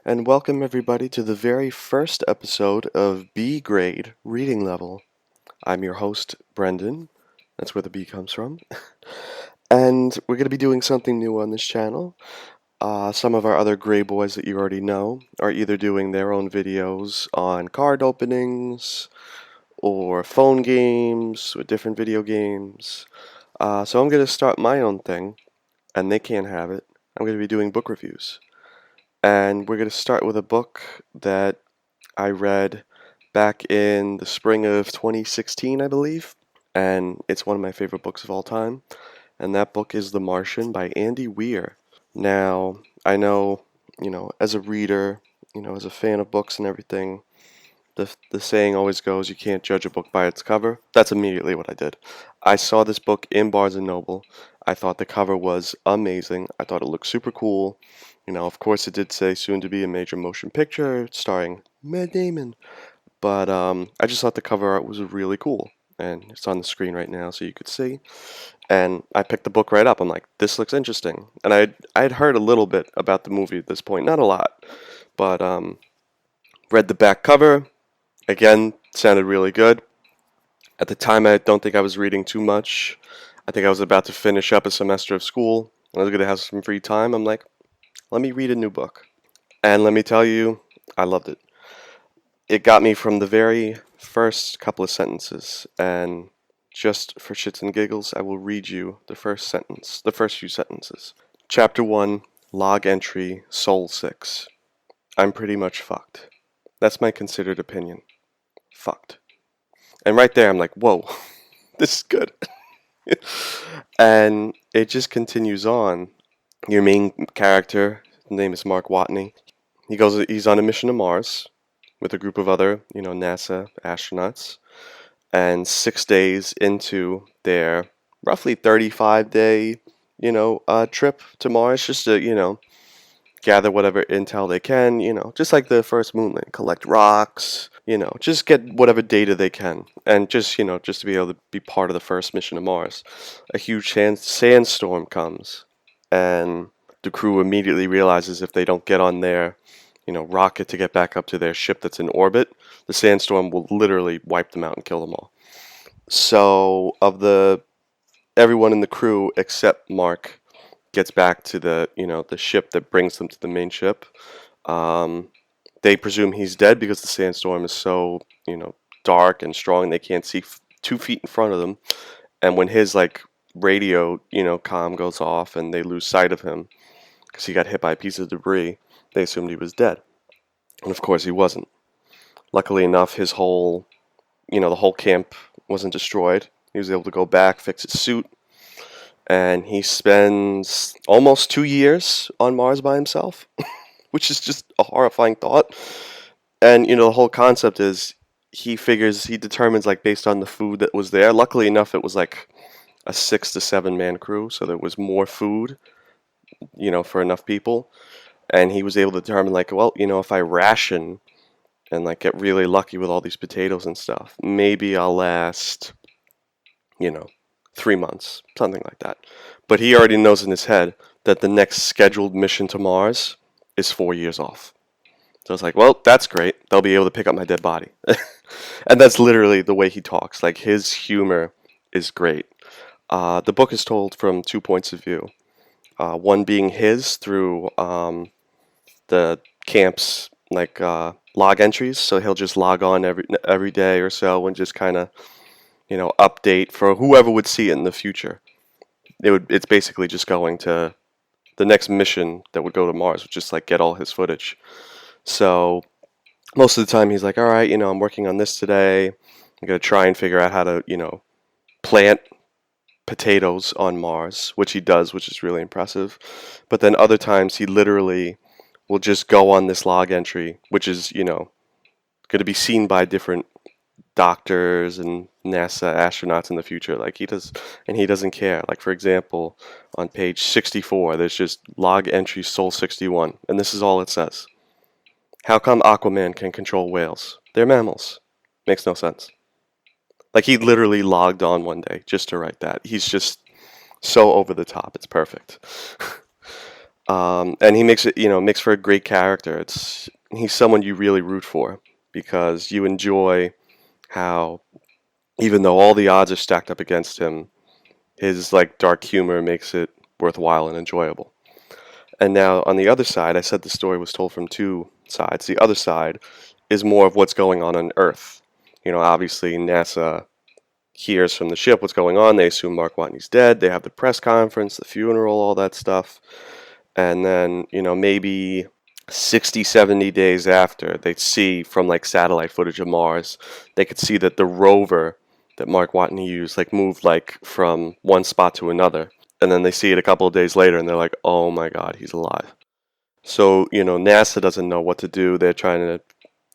and welcome everybody to the very first episode of B Grade Reading Level. I'm your host, Brendan. That's where the B comes from. And we're going to be doing something new on this channel. Some of our other Gray Boys that you already know are either doing their own videos on card openings or phone games with different video games. So I'm going to start my own thing, and they can't have it. I'm going to be doing book reviews. And we're going to start with a book that I read back in the spring of 2016, I believe. And it's one of my favorite books of all time. And that book is The Martian by Andy Weir. Now, I know, as a reader, as a fan of books and everything, the saying always goes, you can't judge a book by its cover. That's immediately what I did. I saw this book in Barnes & Noble. I thought the cover was amazing. I thought it looked super cool. Of course it did say soon to be a major motion picture starring Matt Damon. But I just thought the cover art was really cool. And it's on the screen right now so you could see. And I picked the book right up. I'm like, this looks interesting. And I'd heard a little bit about the movie at this point. Not a lot. But read the back cover. Again, sounded really good. At the time, I don't think I was reading too much. I think I was about to finish up a semester of school. I was going to have some free time. I'm like, let me read a new book. And let me tell you, I loved it. It got me from the very first couple of sentences. And just for shits and giggles, I will read you the first few sentences. Chapter 1, Log Entry, Soul 6. I'm pretty much fucked. That's my considered opinion. Fucked. And right there, I'm like, whoa, this is good. And it just continues on. Your main character, his name is Mark Watney. He's on a mission to Mars with a group of other, NASA astronauts. And 6 days into their roughly 35-day, trip to Mars, just to, gather whatever intel they can, just like the first moon landing, collect rocks, just get whatever data they can. And just to be able to be part of the first mission to Mars. A huge sandstorm comes, and the crew immediately realizes if they don't get on their, rocket to get back up to their ship that's in orbit, the sandstorm will literally wipe them out and kill them all. So, everyone in the crew except Mark gets back to the ship that brings them to the main ship. They presume he's dead because the sandstorm is so dark and strong they can't see 2 feet in front of them. And when his radio comm goes off and they lose sight of him because he got hit by a piece of debris, they assumed he was dead. And of course he wasn't. Luckily enough, his whole the whole camp wasn't destroyed. He was able to go back, fix his suit, and he spends almost 2 years on Mars by himself, which is just a horrifying thought. And the whole concept is he determines based on the food that was there. Luckily enough, it was a 6 to 7 man crew, so there was more food, for enough people. And he was able to determine if I ration and get really lucky with all these potatoes and stuff, maybe I'll last 3 months, something like that. But he already knows in his head that the next scheduled mission to Mars is 4 years off. So it's well, that's great. They'll be able to pick up my dead body. And that's literally the way he talks. His humor is great. The book is told from 2 points of view. One being his through the camp's log entries. So he'll just log on every day or so and just kind of update for whoever would see it in the future. It's basically just going to the next mission that would go to Mars, would just get all his footage. So most of the time he's all right, I'm working on this today. I'm going to try and figure out how to, plant potatoes on Mars, which he does, which is really impressive. But then other times he literally will just go on this log entry, which is, going to be seen by different doctors and NASA astronauts in the future. He does, and he doesn't care. For example, on page 64, there's just log entry Soul 61, and this is all it says. How come Aquaman can control whales? They're mammals. Makes no sense. He literally logged on one day just to write that. He's just so over the top. It's perfect. And he makes it, makes for a great character. He's someone you really root for because you enjoy how, even though all the odds are stacked up against him, his like dark humor makes it worthwhile and enjoyable. And now on the other side, I said the story was told from two sides. The other side is more of what's going on Earth. Obviously NASA hears from the ship what's going on. They assume Mark Watney's dead. They have the press conference, the funeral, all that stuff. And then, maybe 60, 70 days after, they see from like satellite footage of Mars, they could see that the rover that Mark Watney used like moved like from one spot to another. And then they see it a couple of days later and they're like, oh my God, he's alive. So, NASA doesn't know what to do. They're trying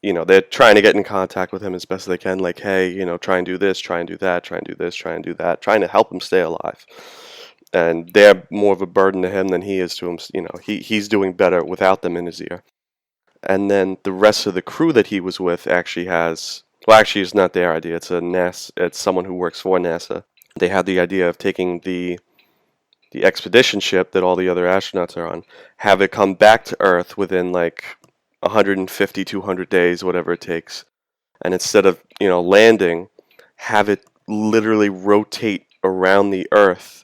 to get in contact with him as best as they can. Like, hey, try and do this, try and do that, try and do this, try and do that, trying to help him stay alive. And they're more of a burden to him than he is to him. He's doing better without them in his ear. And then the rest of the crew that he was with actually it's not their idea. It's someone who works for NASA. They had the idea of taking the expedition ship that all the other astronauts are on, have it come back to Earth within like 150, 200 days, whatever it takes. And instead of, landing, have it literally rotate around the Earth.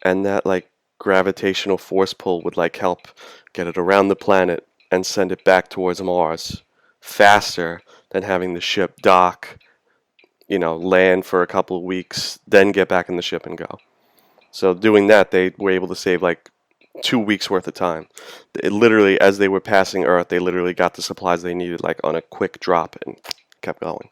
And that like gravitational force pull would like help get it around the planet and send it back towards Mars faster than having the ship dock, land for a couple of weeks, then get back in the ship and go. So doing that, they were able to save like 2 weeks worth of time. It literally, as they were passing Earth, they literally got the supplies they needed like on a quick drop and kept going.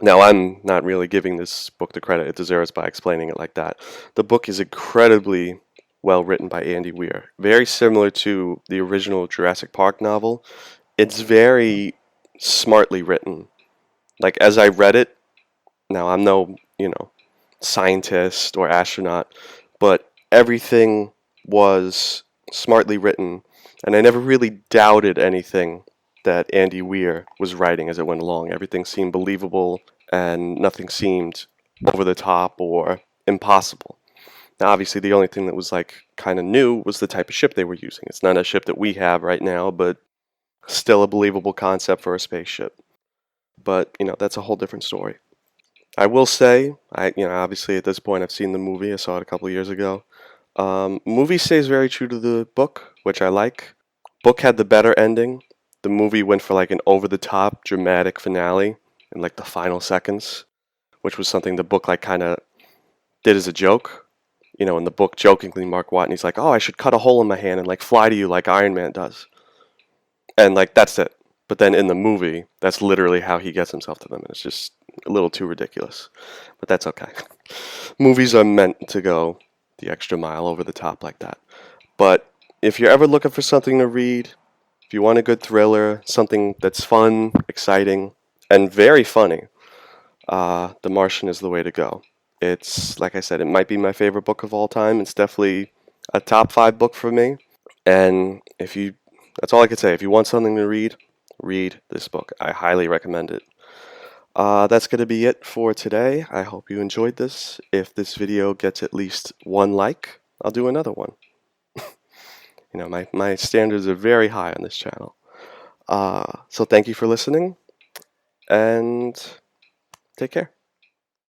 Now, I'm not really giving this book the credit it deserves by explaining it like that. The book is incredibly well written by Andy Weir. Very similar to the original Jurassic Park novel. It's very smartly written. Like, as I read it, now I'm no, scientist or astronaut, but everything was smartly written, and I never really doubted anything that Andy Weir was writing as it went along. Everything seemed believable, and nothing seemed over the top or impossible. Now, obviously, the only thing that was like kind of new was the type of ship they were using. It's not a ship that we have right now, but still a believable concept for a spaceship. But, that's a whole different story. I will say, obviously at this point I've seen the movie. I saw it a couple of years ago. Movie stays very true to the book, which I like. Book had the better ending. The movie went for like an over-the-top dramatic finale in like the final seconds, which was something the book like kind of did as a joke. In the book, jokingly, Mark Watney's like, "Oh, I should cut a hole in my hand and like fly to you like Iron Man does," and like that's it. But then in the movie, that's literally how he gets himself to them, and it's just a little too ridiculous. But that's okay. Movies are meant to go the extra mile over the top like that. But if you're ever looking for something to read, if you want a good thriller, something that's fun, exciting, and very funny, The Martian is the way to go. It's, like I said, it might be my favorite book of all time. It's definitely a top 5 book for me. And that's all I could say. If you want something to read this book. I highly recommend it. That's going to be it for today. I hope you enjoyed this. If this video gets at least 1 like, I'll do another one. My standards are very high on this channel. So thank you for listening, and take care.